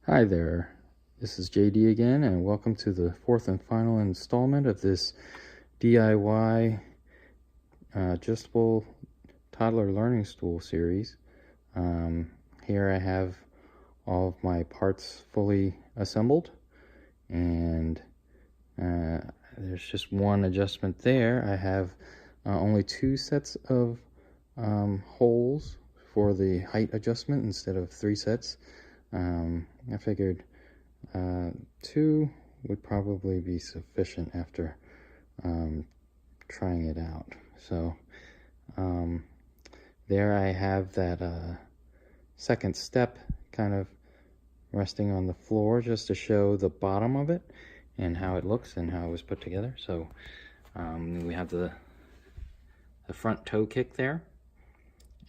Hi there, this is JD again, and welcome to the fourth and final installment of this DIY adjustable toddler learning stool series. Here I have all of my parts fully assembled, and there's just one adjustment there. I have only two sets of holes for the height adjustment instead of three sets. I figured two would probably be sufficient after trying it out. So there I have that second step kind of resting on the floor just to show the bottom of it and how it looks and how it was put together. So we have the front toe kick there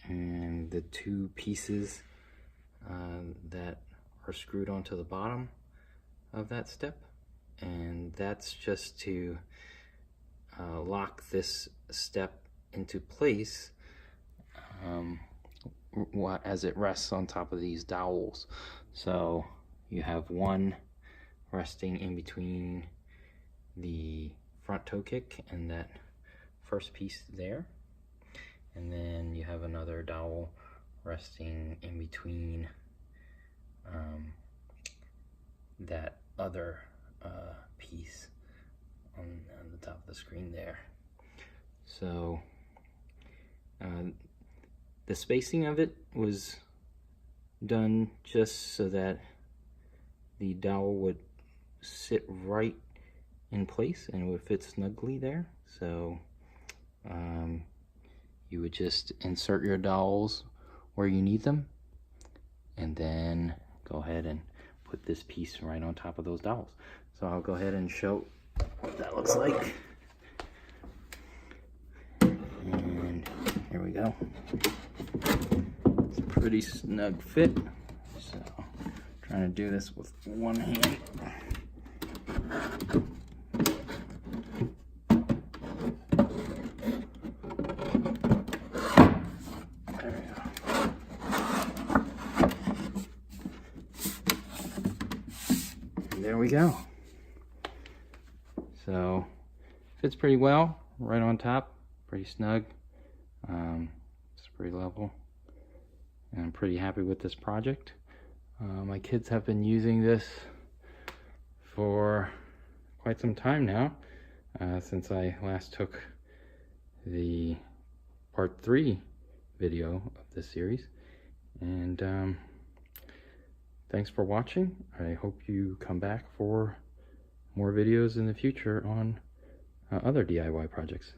and the two pieces that are screwed onto the bottom of that step, and that's just to lock this step into place as it rests on top of these dowels. So you have one resting in between the front toe kick and that first piece there, and then you have another dowel resting in between that other piece on the top of the screen there. So the spacing of it was done just so that the dowel would sit right in place and it would fit snugly there. So you would just insert your dowels where you need them, and then go ahead and put this piece right on top of those dowels. So I'll go ahead and show what that looks like. And here we go. It's a pretty snug fit. So trying to do this with one hand. There we go. So fits pretty well right on top, pretty snug. It's pretty level, and I'm pretty happy with this project. My kids have been using this for quite some time now, since I last took the part 3 video of this series. And thanks for watching. I hope you come back for more videos in the future on other DIY projects.